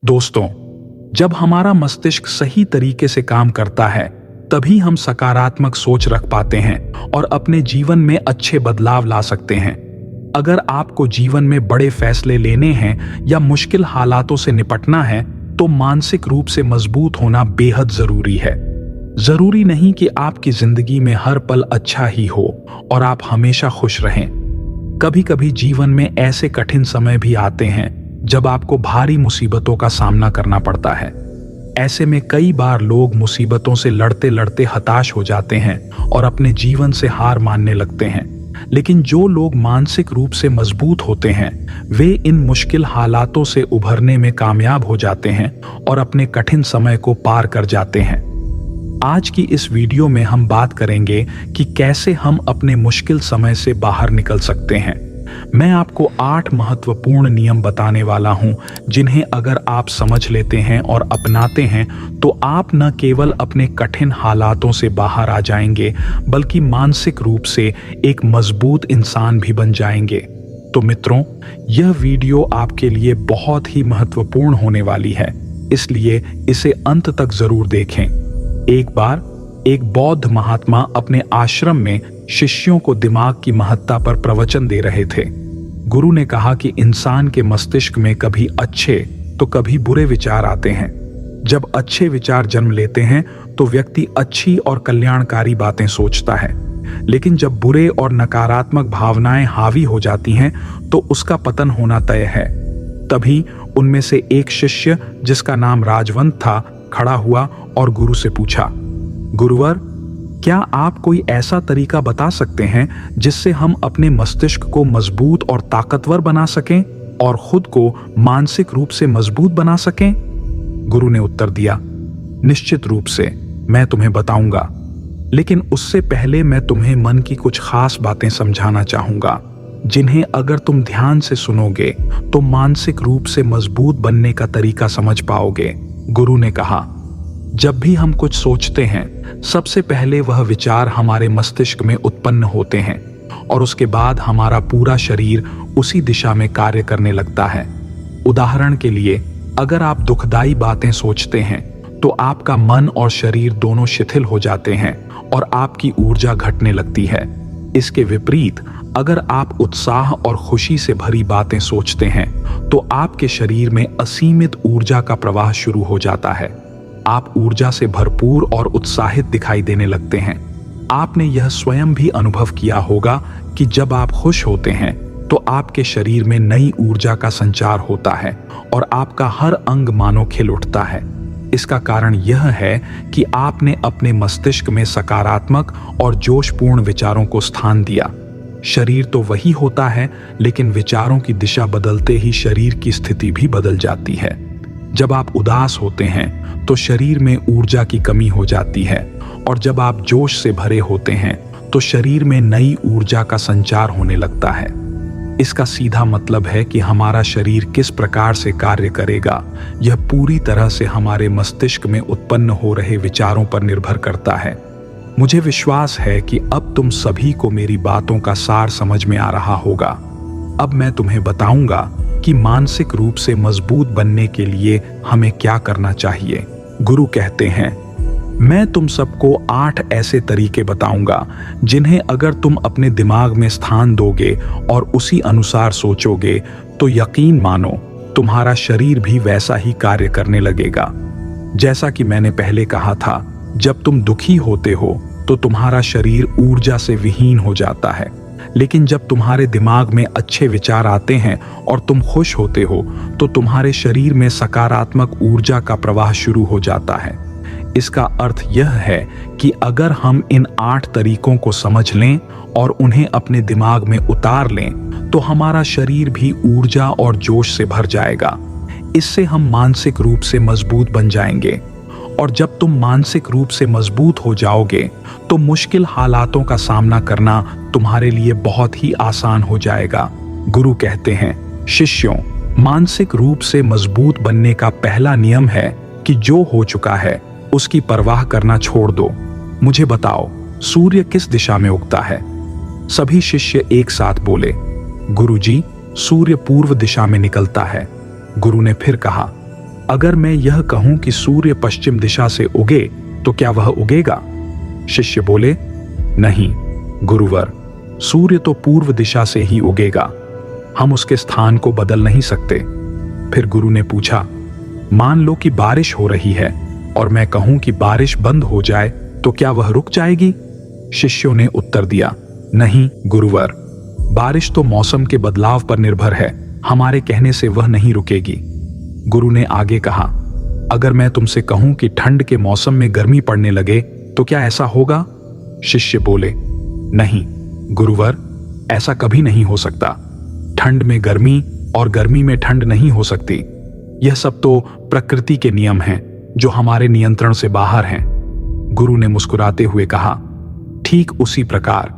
दोस्तों, जब हमारा मस्तिष्क सही तरीके से काम करता है तभी हम सकारात्मक सोच रख पाते हैं और अपने जीवन में अच्छे बदलाव ला सकते हैं। अगर आपको जीवन में बड़े फैसले लेने हैं या मुश्किल हालातों से निपटना है तो मानसिक रूप से मजबूत होना बेहद जरूरी है। जरूरी नहीं कि आपकी जिंदगी में हर पल अच्छा ही हो और आप हमेशा खुश रहें। कभी कभी जीवन में ऐसे कठिन समय भी आते हैं जब आपको भारी मुसीबतों का सामना करना पड़ता है। ऐसे में कई बार लोग मुसीबतों से लड़ते लड़ते हताश हो जाते हैं और अपने जीवन से हार मानने लगते हैं। लेकिन जो लोग मानसिक रूप से मजबूत होते हैं वे इन मुश्किल हालातों से उभरने में कामयाब हो जाते हैं और अपने कठिन समय को पार कर जाते हैं। आज की इस वीडियो में हम बात करेंगे कि कैसे हम अपने मुश्किल समय से बाहर निकल सकते हैं। मैं आपको 8 महत्वपूर्ण नियम बताने वाला हूं जिन्हें अगर आप समझ लेते हैं और अपनाते हैं तो आप न केवल अपने कठिन हालातों से बाहर आ जाएंगे बल्कि मानसिक रूप से एक मजबूत इंसान भी बन जाएंगे। तो मित्रों, यह वीडियो आपके लिए बहुत ही महत्वपूर्ण होने वाली है, इसलिए इसे अंत तक जरूर देखें। एक बार एक बौद्ध महात्मा अपने आश्रम में शिष्यों को दिमाग की महत्ता पर प्रवचन दे रहे थे। गुरु ने कहा कि इंसान के मस्तिष्क में कभी अच्छे तो कभी बुरे विचार आते हैं। जब अच्छे विचार जन्म लेते हैं तो व्यक्ति अच्छी और कल्याणकारी बातें सोचता है, लेकिन जब बुरे और नकारात्मक भावनाएं हावी हो जाती हैं तो उसका पतन होना तय है। तभी उनमें से एक शिष्य जिसका नाम राजवंत था खड़ा हुआ और गुरु से पूछा, गुरुवर, क्या आप कोई ऐसा तरीका बता सकते हैं जिससे हम अपने मस्तिष्क को मजबूत और ताकतवर बना सकें और खुद को मानसिक रूप से मजबूत बना सकें? गुरु ने उत्तर दिया, निश्चित रूप से मैं तुम्हें बताऊंगा, लेकिन उससे पहले मैं तुम्हें मन की कुछ खास बातें समझाना चाहूंगा जिन्हें अगर तुम ध्यान से सुनोगे तो मानसिक रूप से मजबूत बनने का तरीका समझ पाओगे। गुरु ने कहा, जब भी हम कुछ सोचते हैं सबसे पहले वह विचार हमारे मस्तिष्क में उत्पन्न होते हैं और उसके बाद हमारा पूरा शरीर उसी दिशा में कार्य करने लगता है। उदाहरण के लिए, अगर आप दुखदाई बातें सोचते हैं तो आपका मन और शरीर दोनों शिथिल हो जाते हैं और आपकी ऊर्जा घटने लगती है। इसके विपरीत, अगर आप उत्साह और खुशी से भरी बातें सोचते हैं तो आपके शरीर में असीमित ऊर्जा का प्रवाह शुरू हो जाता है। आप ऊर्जा से भरपूर और उत्साहित दिखाई देने लगते हैं। आपने यह स्वयं भी अनुभव किया होगा कि जब आप खुश होते हैं तो आपके शरीर में नई ऊर्जा का संचार होता है और आपका हर अंग मानो खिल उठता है। इसका कारण यह है कि आपने अपने मस्तिष्क में सकारात्मक और जोशपूर्ण विचारों को स्थान दिया। शरीर तो वही होता है, लेकिन विचारों की दिशा बदलते ही शरीर की स्थिति भी बदल जाती है। जब आप उदास होते हैं तो शरीर में ऊर्जा की कमी हो जाती है और जब आप जोश से भरे होते हैं तो शरीर में नई ऊर्जा का संचार होने लगता है। इसका सीधा मतलब है कि हमारा शरीर किस प्रकार से कार्य करेगा यह पूरी तरह से हमारे मस्तिष्क में उत्पन्न हो रहे विचारों पर निर्भर करता है। मुझे विश्वास है कि अब तुम सभी को मेरी बातों का सार समझ में आ रहा होगा। अब मैं तुम्हें बताऊंगा कि मानसिक रूप से मजबूत बनने के लिए हमें क्या करना चाहिए। गुरु कहते हैं, मैं तुम सबको 8 ऐसे तरीके बताऊंगा जिन्हें अगर तुम अपने दिमाग में स्थान दोगे और उसी अनुसार सोचोगे तो यकीन मानो तुम्हारा शरीर भी वैसा ही कार्य करने लगेगा। जैसा कि मैंने पहले कहा था, जब तुम दुखी होते हो तो तुम्हारा शरीर ऊर्जा से विहीन हो जाता है, लेकिन जब तुम्हारे दिमाग में अच्छे विचार आते हैं और तुम खुश होते हो तो तुम्हारे शरीर में सकारात्मक ऊर्जा का प्रवाह शुरू हो जाता है। इसका अर्थ यह है कि अगर हम इन 8 तरीकों को समझ लें और उन्हें अपने दिमाग में उतार लें तो हमारा शरीर भी ऊर्जा और जोश से भर जाएगा। इससे हम मानसिक रूप से मजबूत बन जाएंगे और जब तुम मानसिक रूप से मजबूत हो जाओगे तो मुश्किल हालातों का सामना करना तुम्हारे लिए बहुत ही आसान हो जाएगा। गुरु कहते हैं, शिष्यों, मानसिक रूप से मजबूत बनने का पहला नियम है कि जो हो चुका है उसकी परवाह करना छोड़ दो। मुझे बताओ, सूर्य किस दिशा में उगता है? सभी शिष्य एक साथ बोले, गुरुजी, सूर्य पूर्व दिशा में निकलता है। गुरु ने फिर कहा, अगर मैं यह कहूं कि सूर्य पश्चिम दिशा से उगे तो क्या वह उगेगा? शिष्य बोले, नहीं गुरुवर, सूर्य तो पूर्व दिशा से ही उगेगा, हम उसके स्थान को बदल नहीं सकते। फिर गुरु ने पूछा, मान लो कि बारिश हो रही है और मैं कहूं कि बारिश बंद हो जाए तो क्या वह रुक जाएगी? शिष्यों ने उत्तर दिया, नहीं गुरुवर, बारिश तो मौसम के बदलाव पर निर्भर है, हमारे कहने से वह नहीं रुकेगी। गुरु ने आगे कहा, अगर मैं तुमसे कहूं कि ठंड के मौसम में गर्मी पड़ने लगे तो क्या ऐसा होगा? शिष्य बोले, नहीं गुरुवर, ऐसा कभी नहीं हो सकता। ठंड में गर्मी और गर्मी में ठंड नहीं हो सकती। यह सब तो प्रकृति के नियम हैं जो हमारे नियंत्रण से बाहर हैं। गुरु ने मुस्कुराते हुए कहा, ठीक उसी प्रकार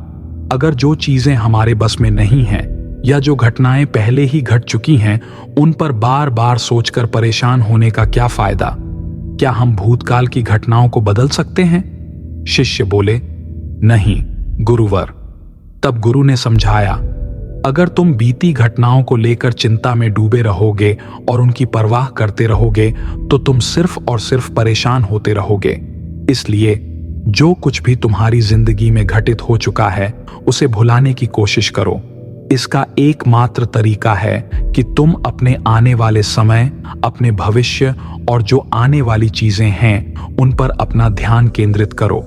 अगर जो चीजें हमारे बस में नहीं हैं या जो घटनाएं पहले ही घट चुकी हैं उन पर बार बार सोचकर परेशान होने का क्या फायदा? क्या हम भूतकाल की घटनाओं को बदल सकते हैं? शिष्य बोले, नहीं गुरुवर। तब गुरु ने समझाया, अगर तुम बीती घटनाओं को लेकर चिंता में डूबे रहोगे और उनकी परवाह करते रहोगे तो तुम सिर्फ और सिर्फ परेशान होते रहोगे। इसलिए जो कुछ भी तुम्हारी जिंदगी में घटित हो चुका है उसे भुलाने की कोशिश करो। इसका एकमात्र तरीका है कि तुम अपने आने वाले समय, अपने भविष्य और जो आने वाली चीजें हैं उन पर अपना ध्यान केंद्रित करो।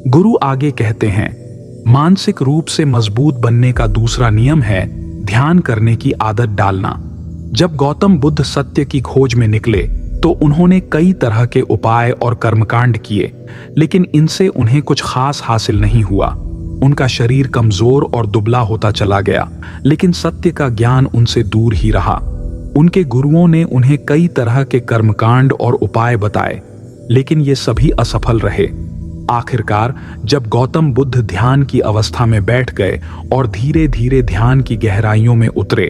गुरु आगे कहते हैं, मानसिक रूप से मजबूत बनने का दूसरा नियम है ध्यान करने की आदत डालना। जब गौतम बुद्ध सत्य की खोज में निकले तो उन्होंने कई तरह के उपाय और कर्मकांड किए, लेकिन इनसे उन्हें कुछ खास हासिल नहीं हुआ। उनका शरीर कमजोर और दुबला होता चला गया, लेकिन सत्य का ज्ञान उनसे दूर ही रहा। उनके गुरुओं ने उन्हें कई तरह के कर्मकांड और उपाय बताए, लेकिन ये सभी असफल रहे। आखिरकार जब गौतम बुद्ध ध्यान की अवस्था में बैठ गए और धीरे धीरे ध्यान की गहराइयों में उतरे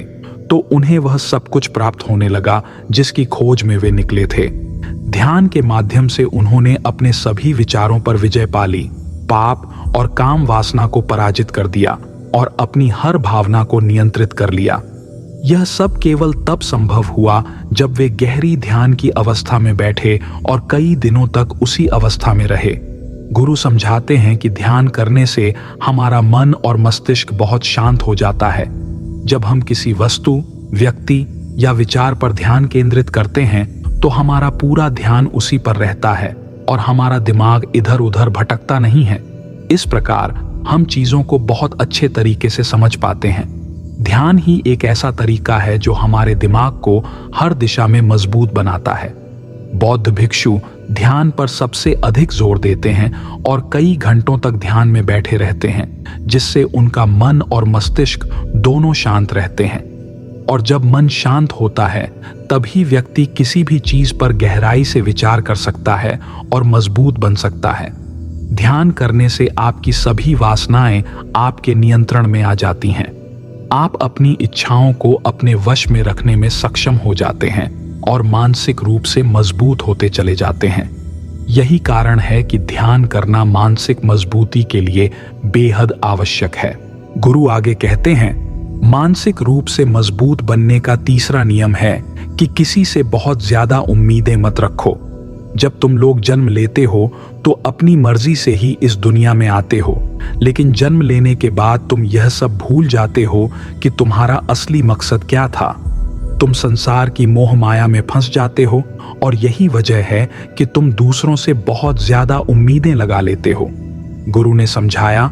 तो उन्हें वह सब कुछ प्राप्त होने लगा जिसकी खोज में वे निकले थे। ध्यान के माध्यम से उन्होंने अपने सभी विचारों पर विजय पा ली, पाप और काम वासना को पराजित कर दिया और अपनी हर भावना को नियंत्रित कर लिया। यह सब केवल तब संभव हुआ जब वे गहरी ध्यान की अवस्था में बैठे और कई दिनों तक उसी अवस्था में रहे। गुरु समझाते हैं कि ध्यान करने से हमारा मन और मस्तिष्क बहुत शांत हो जाता है। जब हम किसी वस्तु, व्यक्ति या विचार पर ध्यान केंद्रित करते हैं तो हमारा पूरा ध्यान उसी पर रहता है और हमारा दिमाग इधर उधर भटकता नहीं है। इस प्रकार हम चीजों को बहुत अच्छे तरीके से समझ पाते हैं। ध्यान ही एक ऐसा तरीका है जो हमारे दिमाग को हर दिशा में मजबूत बनाता है। बौद्ध भिक्षु ध्यान पर सबसे अधिक जोर देते हैं और कई घंटों तक ध्यान में बैठे रहते हैं, जिससे उनका मन और मस्तिष्क दोनों शांत रहते हैं। और जब मन शांत होता है तभी व्यक्ति किसी भी चीज पर गहराई से विचार कर सकता है और मजबूत बन सकता है। ध्यान करने से आपकी सभी वासनाएं आपके नियंत्रण में आ जाती हैं। आप अपनी इच्छाओं को अपने वश में रखने में सक्षम हो जाते हैं और मानसिक रूप से मजबूत होते चले जाते हैं। यही कारण है कि ध्यान करना मानसिक मजबूती के लिए बेहद आवश्यक है। गुरु आगे कहते हैं, मानसिक रूप से मजबूत बनने का तीसरा नियम है कि किसी से बहुत ज्यादा उम्मीदें मत रखो। जब तुम लोग जन्म लेते हो तो अपनी मर्जी से ही इस दुनिया में आते हो, लेकिन जन्म लेने के बाद तुम यह सब भूल जाते हो कि तुम्हारा असली मकसद क्या था। तुम संसार की मोह माया में फंस जाते हो और यही वजह है कि तुम दूसरों से बहुत ज्यादा उम्मीदें लगा लेते हो। गुरु ने समझाया,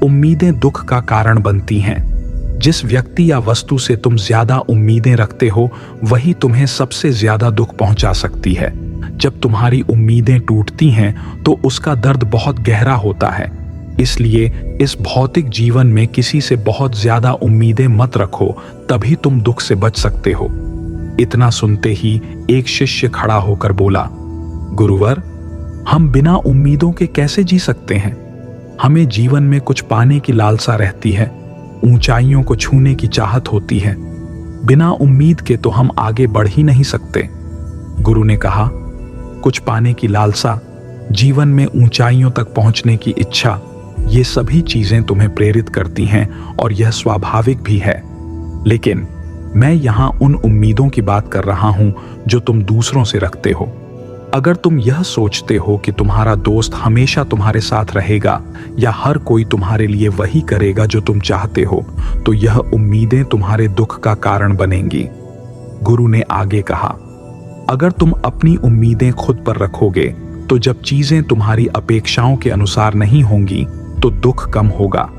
उम्मीदें दुख का कारण बनती हैं। जिस व्यक्ति या वस्तु से तुम ज्यादा उम्मीदें रखते हो वही तुम्हें सबसे ज्यादा दुख पहुंचा सकती है। जब तुम्हारी उम्मीदें टूटती हैं तो उसका दर्द बहुत गहरा होता है। इसलिए इस भौतिक जीवन में किसी से बहुत ज्यादा उम्मीदें मत रखो, तभी तुम दुख से बच सकते हो। इतना सुनते ही एक शिष्य खड़ा होकर बोला, गुरुवर, हम बिना उम्मीदों के कैसे जी सकते हैं? हमें जीवन में कुछ पाने की लालसा रहती है, ऊंचाइयों को छूने की चाहत होती है। बिना उम्मीद के तो हम आगे बढ़ ही नहीं सकते। गुरु ने कहा, कुछ पाने की लालसा, जीवन में ऊंचाइयों तक पहुंचने की इच्छा, ये सभी चीजें तुम्हें प्रेरित करती हैं और यह स्वाभाविक भी है। लेकिन मैं यहाँ उन उम्मीदों की बात कर रहा हूँ जो तुम दूसरों से रखते हो। अगर तुम यह सोचते हो कि तुम्हारा दोस्त हमेशा तुम्हारे साथ रहेगा या हर कोई तुम्हारे लिए वही करेगा जो तुम चाहते हो, तो यह उम्मीदें तुम्हारे दुख का कारण बनेंगी। गुरु ने आगे कहा, अगर तुम अपनी उम्मीदें खुद पर रखोगे तो जब चीजें तुम्हारी अपेक्षाओं के अनुसार नहीं होंगी तो दुख कम होगा।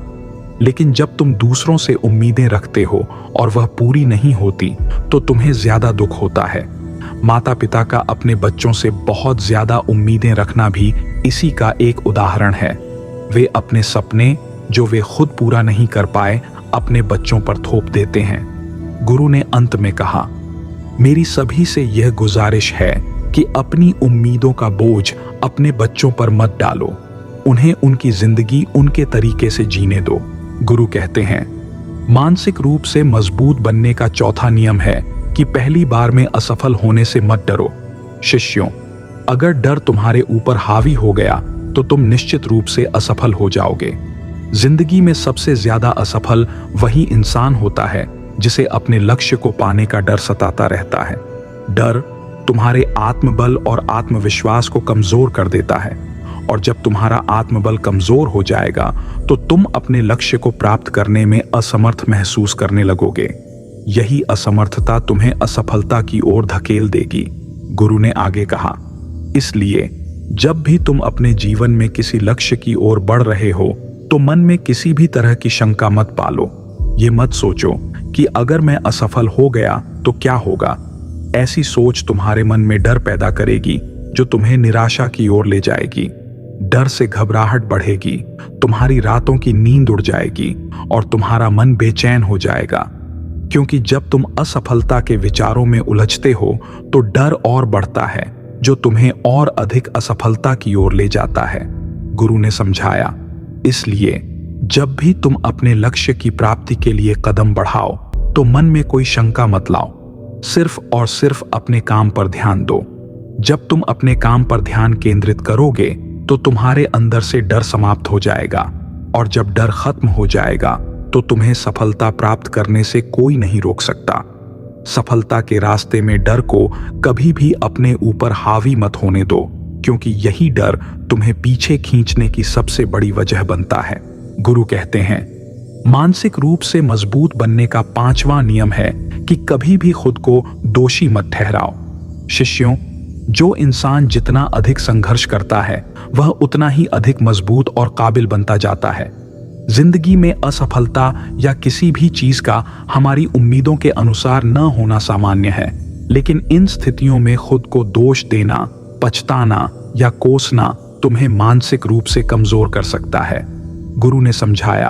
लेकिन जब तुम दूसरों से उम्मीदें रखते हो और वह पूरी नहीं होती तो तुम्हें ज्यादा दुख होता है। माता पिता का अपने बच्चों से बहुत ज्यादा उम्मीदें रखना भी इसी का एक उदाहरण है। वे अपने सपने जो वे खुद पूरा नहीं कर पाए अपने बच्चों पर थोप देते हैं। गुरु ने अंत में कहा, मेरी सभी से यह गुजारिश है कि अपनी उम्मीदों का बोझ अपने बच्चों पर मत डालो, उन्हें उनकी जिंदगी उनके तरीके से जीने दो। गुरु कहते हैं, मानसिक रूप से मजबूत बनने का चौथा नियम है कि पहली बार में असफल होने से मत डरो। शिष्यों, अगर डर तुम्हारे ऊपर हावी हो गया तो तुम निश्चित रूप से असफल हो जाओगे। जिंदगी में सबसे ज्यादा असफल वही इंसान होता है जिसे अपने लक्ष्य को पाने का डर सताता रहता है। डर तुम्हारे आत्मबल और आत्मविश्वास को कमजोर कर देता है, और जब तुम्हारा आत्मबल कमजोर हो जाएगा तो तुम अपने लक्ष्य को प्राप्त करने में असमर्थ महसूस करने लगोगे। यही असमर्थता तुम्हें असफलता की ओर धकेल देगी। गुरु ने आगे कहा, इसलिए जब भी तुम अपने जीवन में किसी लक्ष्य की ओर बढ़ रहे हो तो मन में किसी भी तरह की शंका मत पालो। ये मत सोचो कि अगर मैं असफल हो गया तो क्या होगा। ऐसी सोच तुम्हारे मन में डर पैदा करेगी जो तुम्हें निराशा की ओर ले जाएगी। डर से घबराहट बढ़ेगी, तुम्हारी रातों की नींद उड़ जाएगी और तुम्हारा मन बेचैन हो जाएगा, क्योंकि जब तुम असफलता के विचारों में उलझते हो तो डर और बढ़ता है जो तुम्हें और अधिक असफलता की ओर ले जाता है। गुरु ने समझाया, इसलिए जब भी तुम अपने लक्ष्य की प्राप्ति के लिए कदम बढ़ाओ तो मन में कोई शंका मत लाओ, सिर्फ और सिर्फ अपने काम पर ध्यान दो। जब तुम अपने काम पर ध्यान केंद्रित करोगे तो तुम्हारे अंदर से डर समाप्त हो जाएगा, और जब डर खत्म हो जाएगा तो तुम्हें सफलता प्राप्त करने से कोई नहीं रोक सकता। सफलता के रास्ते में डर को कभी भी अपने ऊपर हावी मत होने दो, क्योंकि यही डर तुम्हें पीछे खींचने की सबसे बड़ी वजह बनता है। गुरु कहते हैं, मानसिक रूप से मजबूत बनने का पांचवा नियम है कि कभी भी खुद को दोषी मत ठहराओ। शिष्यों, जो इंसान जितना अधिक संघर्ष करता है वह उतना ही अधिक मजबूत और काबिल बनता जाता है। जिंदगी में असफलता या किसी भी चीज का हमारी उम्मीदों के अनुसार न होना सामान्य है, लेकिन इन स्थितियों में खुद को दोष देना, पछताना या कोसना तुम्हें मानसिक रूप से कमजोर कर सकता है। गुरु ने समझाया,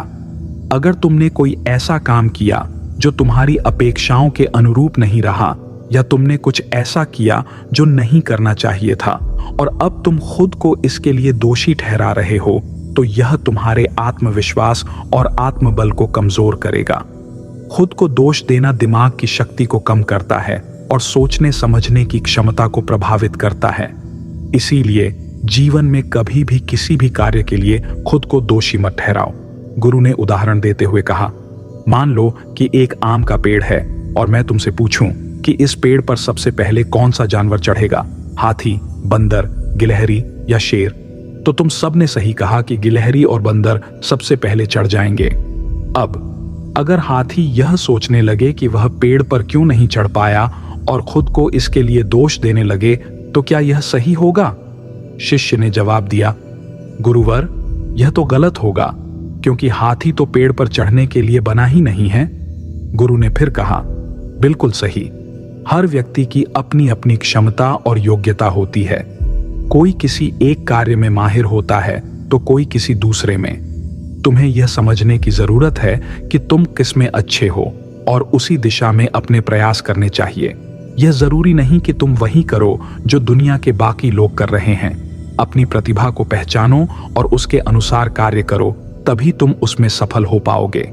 अगर तुमने कोई ऐसा काम किया जो तुम्हारी अपेक्षाओं के अनुरूप नहीं रहा, या तुमने कुछ ऐसा किया जो नहीं करना चाहिए था और अब तुम खुद को इसके लिए दोषी ठहरा रहे हो, तो यह तुम्हारे आत्मविश्वास और आत्मबल को कमजोर करेगा। खुद को दोष देना दिमाग की शक्ति को कम करता है और सोचने समझने की क्षमता को प्रभावित करता है। इसीलिए जीवन में कभी भी किसी भी कार्य के लिए खुद को दोषी मत ठहराओ। गुरु ने उदाहरण देते हुए कहा, मान लो कि एक आम का पेड़ है और मैं तुमसे पूछूं कि इस पेड़ पर सबसे पहले कौन सा जानवर चढ़ेगा, हाथी, बंदर, गिलहरी या शेर? तो तुम सब ने सही कहा कि गिलहरी और बंदर सबसे पहले चढ़ जाएंगे। अब अगर हाथी यह सोचने लगे कि वह पेड़ पर क्यों नहीं चढ़ पाया और खुद को इसके लिए दोष देने लगे, तो क्या यह सही होगा? शिष्य ने जवाब दिया, गुरुवर, यह तो गलत होगा, क्योंकि हाथी तो पेड़ पर चढ़ने के लिए बना ही नहीं है। गुरु ने फिर कहा, बिल्कुल सही। हर व्यक्ति की अपनी अपनी क्षमता और योग्यता होती है। कोई किसी एक कार्य में माहिर होता है तो कोई किसी दूसरे में। तुम्हें यह समझने की जरूरत है कि तुम किस में अच्छे हो और उसी दिशा में अपने प्रयास करने चाहिए। यह जरूरी नहीं कि तुम वही करो जो दुनिया के बाकी लोग कर रहे हैं। अपनी प्रतिभा को पहचानो और उसके अनुसार कार्य करो, तभी तुम उसमें सफल हो पाओगे।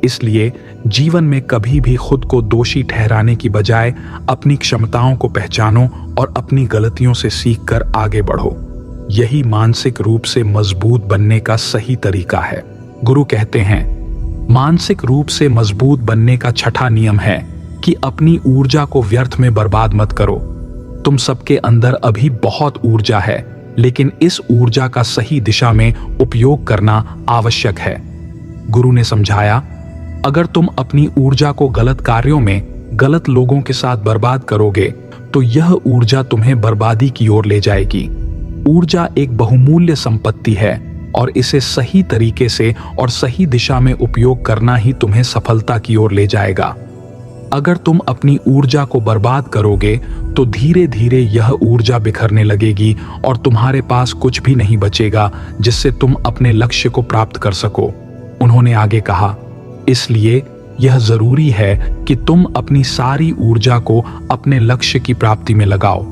इसलिए जीवन में कभी भी खुद को दोषी ठहराने की बजाय अपनी क्षमताओं को पहचानो और अपनी गलतियों से सीखकर आगे बढ़ो। यही मानसिक रूप से मजबूत बनने का सही तरीका है। गुरु कहते हैं, मानसिक रूप से मजबूत बनने का छठा नियम है कि अपनी ऊर्जा को व्यर्थ में बर्बाद मत करो। तुम सबके अंदर अभी बहुत ऊर्जा है, लेकिन इस ऊर्जा का सही दिशा में उपयोग करना आवश्यक है। गुरु ने समझाया, अगर तुम अपनी ऊर्जा को गलत कार्यों में, गलत लोगों के साथ बर्बाद करोगे तो यह ऊर्जा तुम्हें बर्बादी की ओर ले जाएगी। ऊर्जा एक बहुमूल्य संपत्ति है और इसे सही तरीके से और सही दिशा में उपयोग करना ही तुम्हें सफलता की ओर ले जाएगा। अगर तुम अपनी ऊर्जा को बर्बाद करोगे तो धीरे धीरे यह ऊर्जा बिखरने लगेगी और तुम्हारे पास कुछ भी नहीं बचेगा जिससे तुम अपने लक्ष्य को प्राप्त कर सको। उन्होंने आगे कहा, इसलिए यह जरूरी है कि तुम अपनी सारी ऊर्जा को अपने लक्ष्य की प्राप्ति में लगाओ।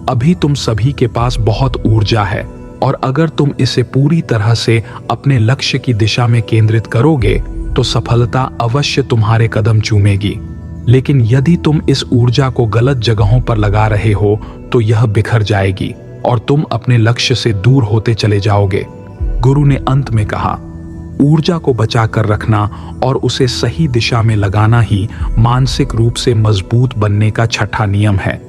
अभी तुम सभी के पास बहुत ऊर्जा है और अगर तुम इसे पूरी तरह से अपने लक्ष्य की दिशा में केंद्रित करोगे तो सफलता अवश्य तुम्हारे कदम चूमेगी। लेकिन यदि तुम इस ऊर्जा को गलत जगहों पर लगा रहे हो तो यह बिखर जाएगी और तुम अपने लक्ष्य से दूर होते चले जाओगे। गुरु ने अंत में कहा, ऊर्जा को बचा कर रखना और उसे सही दिशा में लगाना ही मानसिक रूप से मजबूत बनने का छठा नियम है।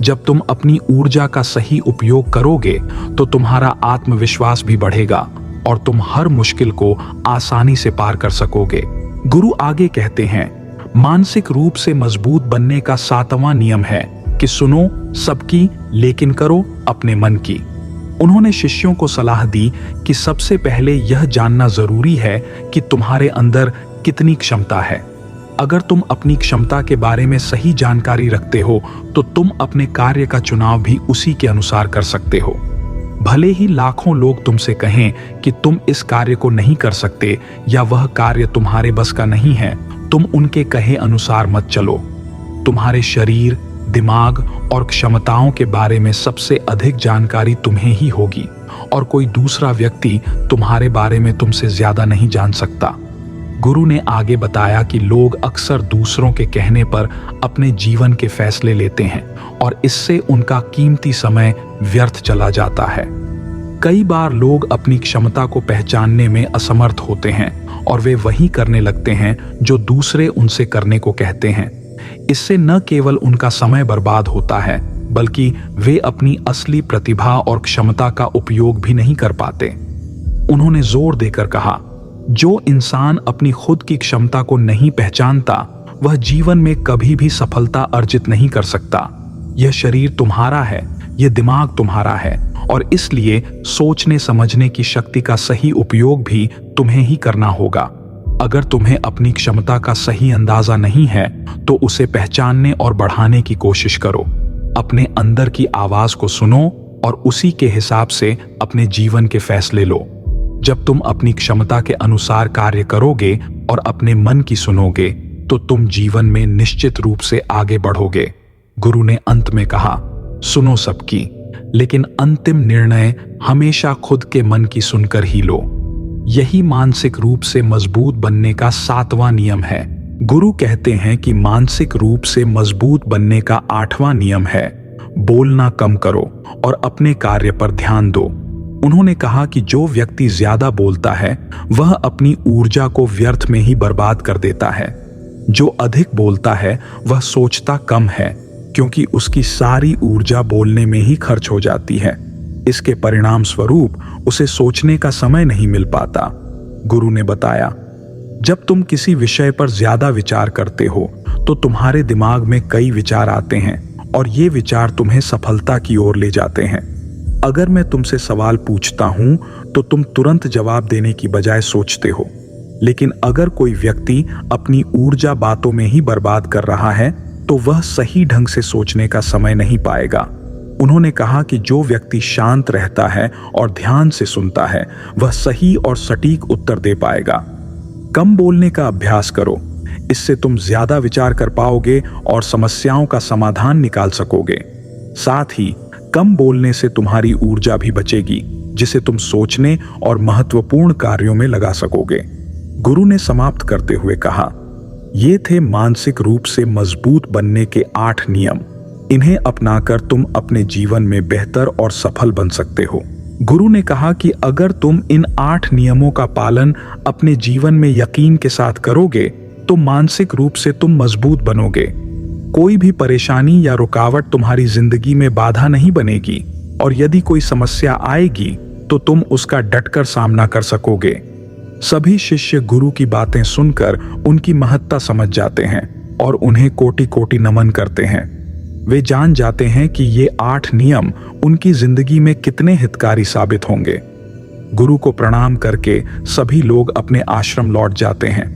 जब तुम अपनी ऊर्जा का सही उपयोग करोगे तो तुम्हारा आत्मविश्वास भी बढ़ेगा और तुम हर मुश्किल को आसानी से पार कर सकोगे। गुरु आगे कहते हैं, मानसिक रूप से मजबूत बनने का 7वां नियम है कि सुनो सबकी लेकिन करो अपने मन की। उन्होंने शिष्यों को सलाह दी कि सबसे पहले यह जानना जरूरी है कि तुम्हारे अंदर कितनी क्षमता है। अगर तुम अपनी क्षमता के बारे में सही जानकारी रखते हो तो तुम अपने कार्य का चुनाव भी उसी के अनुसार कर सकते हो। भले ही लाखों लोग तुमसे कहें कि तुम इस कार्य को नहीं कर सकते या वह कार्य तुम्हारे बस का नहीं है, तुम उनके कहे अनुसार मत चलो। तुम्हारे शरीर, दिमाग और क्षमताओं के बारे में सबसे अधिक जानकारी तुम्हें ही होगी और कोई दूसरा व्यक्ति तुम्हारे बारे में तुमसे ज्यादा नहीं जान सकता। गुरु ने आगे बताया कि लोग अक्सर दूसरों के कहने पर अपने जीवन के फैसले लेते हैं और इससे उनका कीमती समय व्यर्थ चला जाता है। कई बार लोग अपनी क्षमता को पहचानने में असमर्थ होते हैं और वे वही करने लगते हैं जो दूसरे उनसे करने को कहते हैं। इससे न केवल उनका समय बर्बाद होता है बल्कि वे अपनी असली प्रतिभा और क्षमता का उपयोग भी नहीं कर पाते। उन्होंने जोर देकर कहा, जो इंसान अपनी खुद की क्षमता को नहीं पहचानता वह जीवन में कभी भी सफलता अर्जित नहीं कर सकता। यह शरीर तुम्हारा है, यह दिमाग तुम्हारा है और इसलिए सोचने समझने की शक्ति का सही उपयोग भी तुम्हें ही करना होगा। अगर तुम्हें अपनी क्षमता का सही अंदाजा नहीं है तो उसे पहचानने और बढ़ाने की कोशिश करो। अपने अंदर की आवाज को सुनो और उसी के हिसाब से अपने जीवन के फैसले लो। जब तुम अपनी क्षमता के अनुसार कार्य करोगे और अपने मन की सुनोगे तो तुम जीवन में निश्चित रूप से आगे बढ़ोगे। गुरु ने अंत में कहा, सुनो सबकी, लेकिन अंतिम निर्णय हमेशा खुद के मन की सुनकर ही लो। यही मानसिक रूप से मजबूत बनने का 7वां नियम है। गुरु कहते हैं कि मानसिक रूप से मजबूत बनने का 8वां नियम है, बोलना कम करो और अपने कार्य पर ध्यान दो। उन्होंने कहा कि जो व्यक्ति ज्यादा बोलता है वह अपनी ऊर्जा को व्यर्थ में ही बर्बाद कर देता है। जो अधिक बोलता है वह सोचता कम है क्योंकि उसकी सारी ऊर्जा बोलने में ही खर्च हो जाती है। इसके परिणाम स्वरूप उसे सोचने का समय नहीं मिल पाता। गुरु ने बताया, जब तुम किसी विषय पर ज्यादा विचार करते हो तो तुम्हारे दिमाग में कई विचार आते हैं और ये विचार तुम्हें सफलता की ओर ले जाते हैं। अगर मैं तुमसे सवाल पूछता हूं तो तुम तुरंत जवाब देने की बजाय सोचते हो, लेकिन अगर कोई व्यक्ति अपनी ऊर्जा बातों में ही बर्बाद कर रहा है तो वह सही ढंग से सोचने का समय नहीं पाएगा। उन्होंने कहा कि जो व्यक्ति शांत रहता है और ध्यान से सुनता है वह सही और सटीक उत्तर दे पाएगा। कम बोलने का अभ्यास करो, इससे तुम ज्यादा विचार कर पाओगे और समस्याओं का समाधान निकाल सकोगे। साथ ही कम बोलने से तुम्हारी ऊर्जा भी बचेगी जिसे तुम सोचने और महत्वपूर्ण कार्यों में लगा सकोगे। गुरु ने समाप्त करते हुए कहा, ये थे मानसिक रूप से मजबूत बनने के 8 नियम। इन्हें अपनाकर तुम अपने जीवन में बेहतर और सफल बन सकते हो। गुरु ने कहा कि अगर तुम इन 8 नियमों का पालन अपने जीवन में यकीन के साथ करोगे तो मानसिक रूप से तुम मजबूत बनोगे। कोई भी परेशानी या रुकावट तुम्हारी जिंदगी में बाधा नहीं बनेगी, और यदि कोई समस्या आएगी तो तुम उसका डटकर सामना कर सकोगे। सभी शिष्य गुरु की बातें सुनकर उनकी महत्ता समझ जाते हैं और उन्हें कोटि कोटि नमन करते हैं। वे जान जाते हैं कि ये 8 नियम उनकी जिंदगी में कितने हितकारी साबित होंगे। गुरु को प्रणाम करके सभी लोग अपने आश्रम लौट जाते हैं।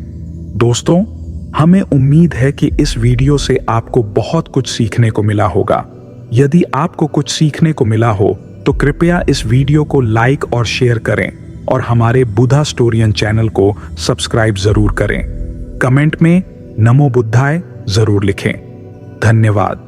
दोस्तों, हमें उम्मीद है कि इस वीडियो से आपको बहुत कुछ सीखने को मिला होगा। यदि आपको कुछ सीखने को मिला हो तो कृपया इस वीडियो को लाइक और शेयर करें और हमारे बुद्धा स्टोरियन चैनल को सब्सक्राइब जरूर करें। कमेंट में नमो बुद्धाय जरूर लिखें। धन्यवाद।